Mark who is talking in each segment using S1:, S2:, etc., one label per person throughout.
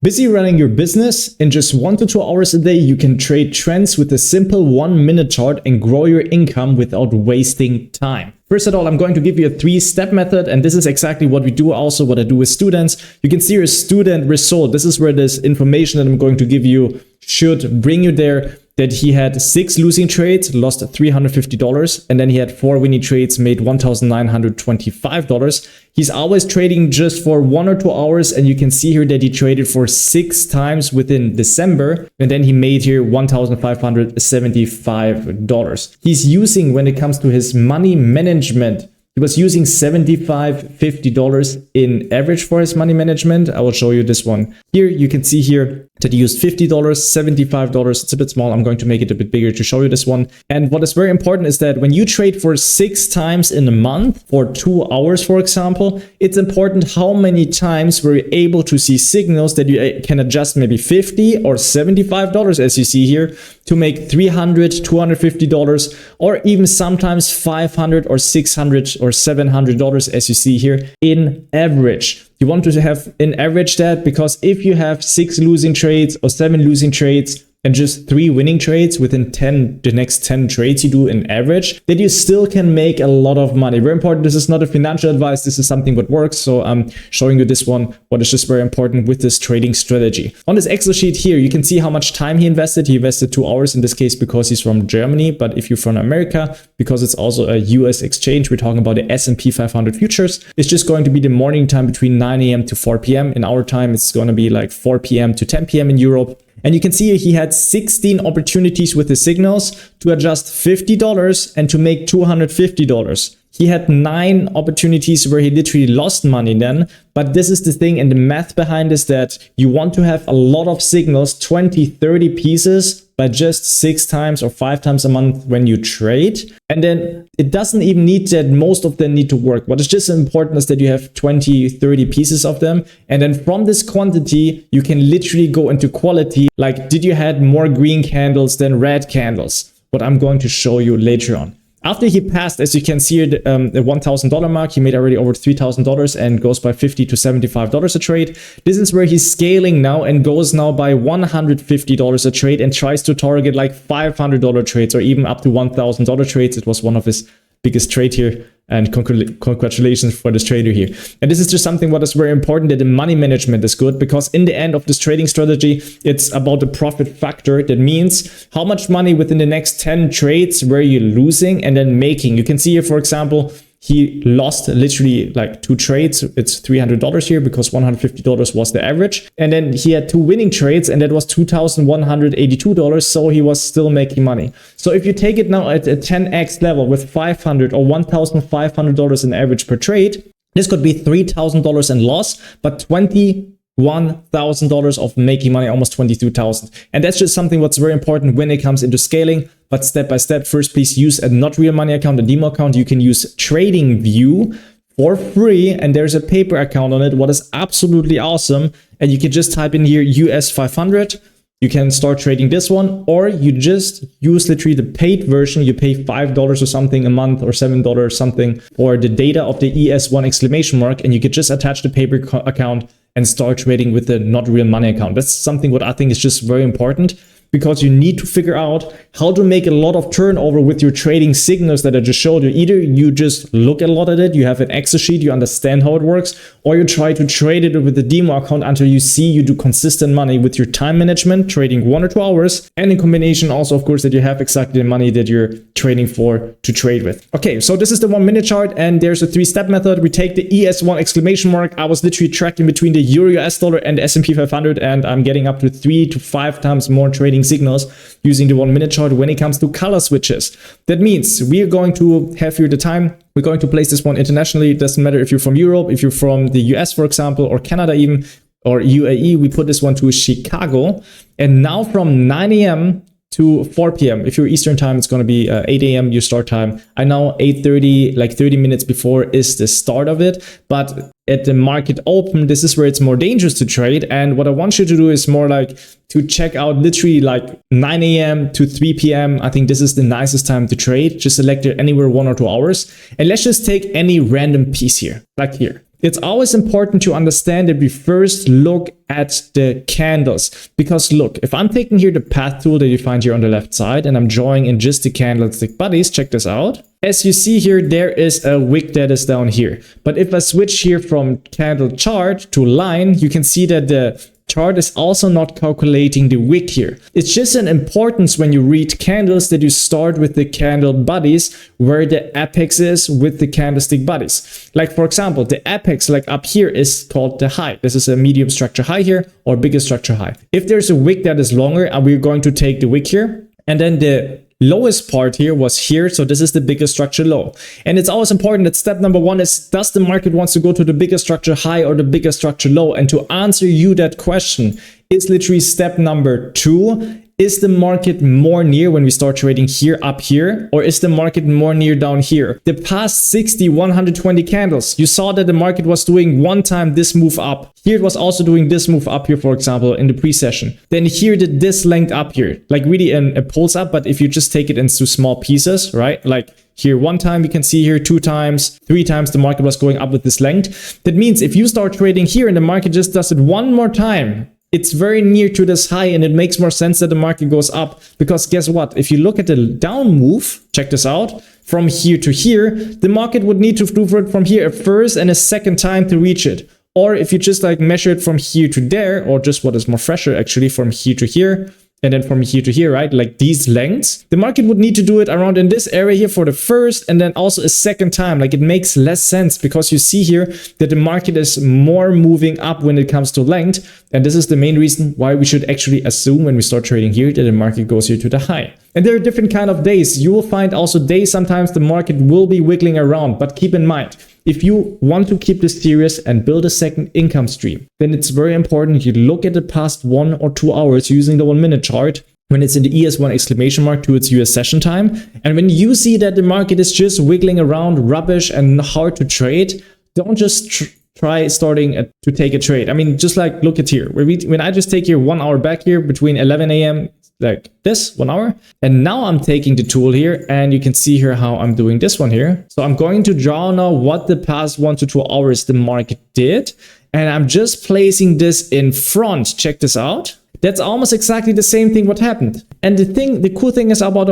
S1: Busy running your business? In just 1 to 2 hours a day, you can trade trends with a simple 1-minute chart and grow your income without wasting time. First of all, I'm going to give you a 3-step method, and this is exactly what we do, also what I do with students. You can see your student result. This is where this information that I'm going to give you should bring you there. That he had 6 losing trades, lost $350, and then he had 4 winning trades, made $1,925. He's always trading just for 1 or 2 hours, and you can see here that he traded for 6 times within December, and then he made here $1,575. He's using, when it comes to his money management, he was using $75, $50 in average for his money management. I will show you this one. Here you can see here that he used $50, $75. It's a bit small. I'm going to make it a bit bigger to show you this one. And what is very important is that when you trade for 6 times in a month for 2 hours, for example, it's important how many times we're able to see signals that you can adjust maybe $50 or $75, as you see here, to make $300, $250, or even sometimes $500 or $600 or $700, as you see here, in average. You want to have in average that, because if you have 6 losing trades or 7 losing trades and just 3 winning trades within the next 10 trades you do in average, then you still can make a lot of money. Very important. This is not a financial advice. This is something that works. So I'm showing you this one, what is just very important with this trading strategy. On this Excel sheet here, you can see how much time he invested. He invested 2 hours in this case because he's from Germany. But if you're from America, because it's also a US exchange, we're talking about the S&P 500 futures. It's just going to be the morning time between 9 a.m. to 4 p.m. In our time, it's going to be like 4 p.m. to 10 p.m. in Europe. And you can see he had 16 opportunities with the signals to adjust $50 and to make $250. He had 9 opportunities where he literally lost money then. But this is the thing, and the math behind is that you want to have a lot of signals, 20, 30 pieces, by just 6 times or 5 times a month when you trade. And then it doesn't even need that most of them need to work. What is just important is that you have 20, 30 pieces of them. And then from this quantity, you can literally go into quality. Like, did you had more green candles than red candles? What I'm going to show you later on. After he passed, as you can see here, the $1,000 mark, he made already over $3,000 and goes by $50 to $75 a trade. This is where he's scaling now and goes now by $150 a trade and tries to target like $500 trades or even up to $1,000 trades. It was one of his biggest trade here, and congratulations for this trader here. And this is just something what is very important, that the money management is good, because in the end of this trading strategy, it's about the profit factor. That means how much money within the next 10 trades were you losing and then making. You can see here, for example, he lost literally like 2 trades. It's $300 here because $150 was the average. And then he had 2 winning trades, and that was $2,182. So he was still making money. So if you take it now at a 10x level with $500 or $1,500 in average per trade, this could be $3,000 in loss, but $21,000 of making money, almost $22,000. And that's just something what's very important when it comes into scaling. But step by step, first, please use a not real money account, a demo account. You can use TradingView for free, and there's a paper account on it, what is absolutely awesome. And you can just type in here US 500. You can start trading this one, or you just use literally the paid version. You pay $5 or something a month, or $7 or something for the data of the ES1 exclamation mark, and you could just attach the paper account and start trading with the not real money account. That's something what I think is just very important, because you need to figure out how to make a lot of turnover with your trading signals that I just showed you. Either you just look a lot at it, you have an Excel sheet, you understand how it works, or you try to trade it with the demo account until you see you do consistent money with your time management, trading 1 or 2 hours, and in combination also, of course, that you have exactly the money that you're trading for to trade with. Okay, so this is the 1-minute chart, and there's a 3-step method. We take the ES1 exclamation mark. I was literally tracking between the Euro US dollar and the S&P 500, and I'm getting up to 3 to 5 times more trading signals using the 1-minute chart when it comes to color switches. That means we are going to have here the time. We're going to place this one internationally. It doesn't matter if you're from Europe, if you're from the US, for example, or Canada even, or UAE. We put this one to Chicago. And now from 9 a.m. to 4 p.m. If you're Eastern time, it's going to be 8 a.m. your start time. I know 8:30, like 30 minutes before is the start of it. But at the market open, this is where it's more dangerous to trade. And what I want you to do is more like to check out literally like 9 a.m. to 3 p.m. I think this is the nicest time to trade. Just select it anywhere 1 or 2 hours. And let's just take any random piece here, like here. It's always important to understand that we first look at the candles, because look, if I'm taking here the path tool that you find here on the left side and I'm drawing in just the candlestick bodies, check this out. As you see here, there is a wick that is down here. But if I switch here from candle chart to line, you can see that the chart is also not calculating the wick here. It's just an importance when you read candles that you start with the candle bodies where the apex is with the candlestick bodies. Like for example, the apex like up here is called the high. This is a medium structure high here or biggest structure high. If there's a wick that is longer, we're going to take the wick here, and then the lowest part here was here, so this is the biggest structure low. And it's always important that step number one is, does the market wants to go to the biggest structure high or the biggest structure low? And to answer you that question is literally step number 2. Is the market more near when we start trading here up here, or is the market more near down here? The past 60, 120 candles, you saw that the market was doing one time this move up. Here it was also doing this move up here, for example, in the pre-session. Then here did this length up here, like really a pulse up, but if you just take it into small pieces, right? Like here one time, you can see here 2 times, 3 times the market was going up with this length. That means if you start trading here and the market just does it one more time, it's very near to this high, and it makes more sense that the market goes up, because guess what? If you look at the down move, check this out, from here to here, the market would need to do it from here a first and a second time to reach it. Or if you just like measure it from here to there, or just what is more fresher actually, from here to here, and then from here to here, right? Like these lengths, the market would need to do it around in this area here for the first and then also a second time. Like it makes less sense, because you see here that the market is more moving up when it comes to length. And this is the main reason why we should actually assume when we start trading here that the market goes here to the high. And there are different kind of days. You will find also days sometimes the market will be wiggling around, but keep in mind, if you want to keep this serious and build a second income stream, then it's very important you look at the past 1 or 2 hours using the 1 minute chart when it's in the ES1 exclamation mark to its US session time. And when you see that the market is just wiggling around rubbish and hard to trade, don't just try starting to take a trade. I mean, just like look at here, when I just take here 1 hour back here between 11 a.m. like this 1 hour, and now I'm taking the tool here and you can see here how I'm doing this one here. So I'm going to draw now what the past 1 to 2 hours the market did, and I'm just placing this in front. Check this out. That's almost exactly the same thing what happened. And the cool thing is about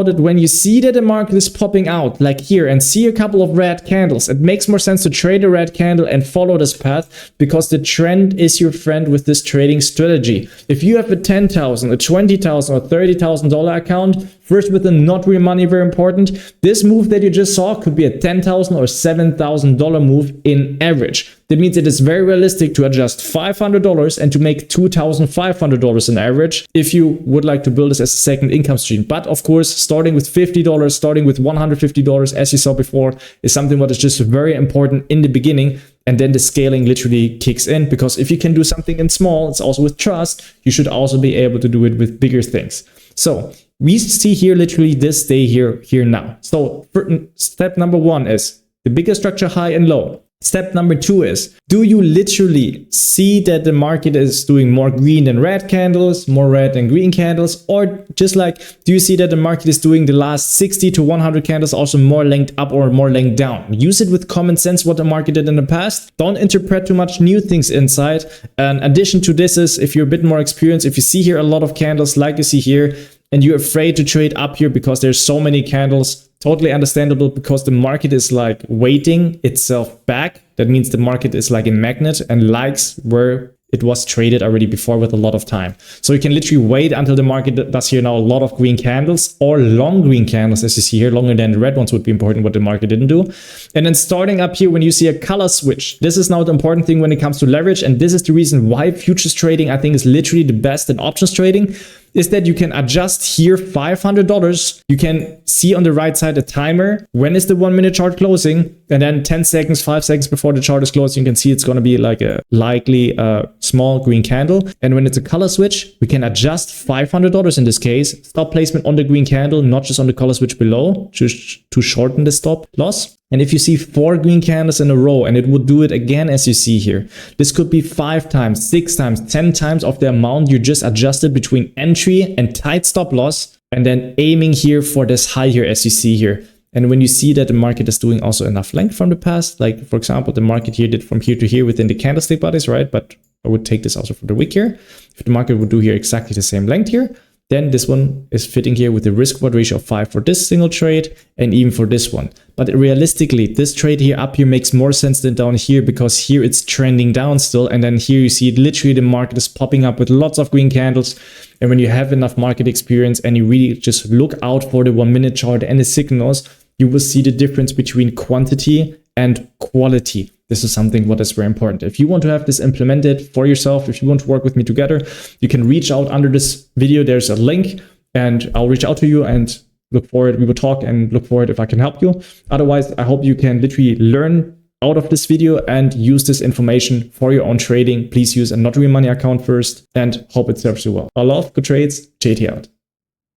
S1: it, when you see that the market is popping out like here and see a couple of red candles, it makes more sense to trade a red candle and follow this path, because the trend is your friend with this trading strategy. If you have a $10,000, a $20,000 or $30,000 account, first with the not real money, very important, this move that you just saw could be a $10,000 or $7,000 move in average. That means it is very realistic to adjust $500 and to make $2,500 in average if you would like to build this as a second income stream. But of course, starting with $50, starting with $150, as you saw before, is something what is just very important in the beginning. And then the scaling literally kicks in, because if you can do something in small, it's also with trust, you should also be able to do it with bigger things. So we see here literally this day here now. So step number 1 is the biggest structure high and low. Step number 2 is, do you literally see that the market is doing more green than red candles, more red than green candles? Or just like, do you see that the market is doing the last 60 to 100 candles also more length up or more length down? Use it with common sense what the market did in the past. Don't interpret too much new things inside. In addition to this is, if you're a bit more experienced, if you see here a lot of candles like you see here, and you're afraid to trade up here because there's so many candles, totally understandable, because the market is like weighting itself back. That means the market is like a magnet and likes where it was traded already before with a lot of time. So you can literally wait until the market does here now a lot of green candles or long green candles, as you see here, longer than the red ones would be important, what the market didn't do. And then starting up here, when you see a color switch, this is now the important thing when it comes to leverage. And this is the reason why futures trading, I think, is literally the best in options trading, is that you can adjust here $500. You can see on the right side a timer. When is the 1 minute chart closing? And then 10 seconds, 5 seconds before the chart is closing, you can see it's going to be like a likely small green candle. And when it's a color switch, we can adjust $500 in this case. Stop placement on the green candle, not just on the color switch below, just to shorten the stop loss. And if you see 4 green candles in a row, and it would do it again as you see here, this could be 5 times, 6 times, 10 times of the amount you just adjusted between entry and tight stop loss, and then aiming here for this high here as you see here. And when you see that the market is doing also enough length from the past, like for example, the market here did from here to here within the candlestick bodies, right? But I would take this also for the wick here. If the market would do here exactly the same length here, then this one is fitting here with the risk-reward ratio of 5 for this single trade and even for this one. But realistically, this trade here up here makes more sense than down here, because here it's trending down still. And then here you see literally the market is popping up with lots of green candles. And when you have enough market experience and you really just look out for the 1 minute chart and the signals, you will see the difference between quantity and quality. This is something what is very important. If you want to have this implemented for yourself, if you want to work with me together, you can reach out under this video. There's a link and I'll reach out to you and look forward. We will talk and look forward if I can help you. Otherwise, I hope you can literally learn out of this video and use this information for your own trading. Please use a Not Real Money account first and hope it serves you well. A lot of good trades. JT out.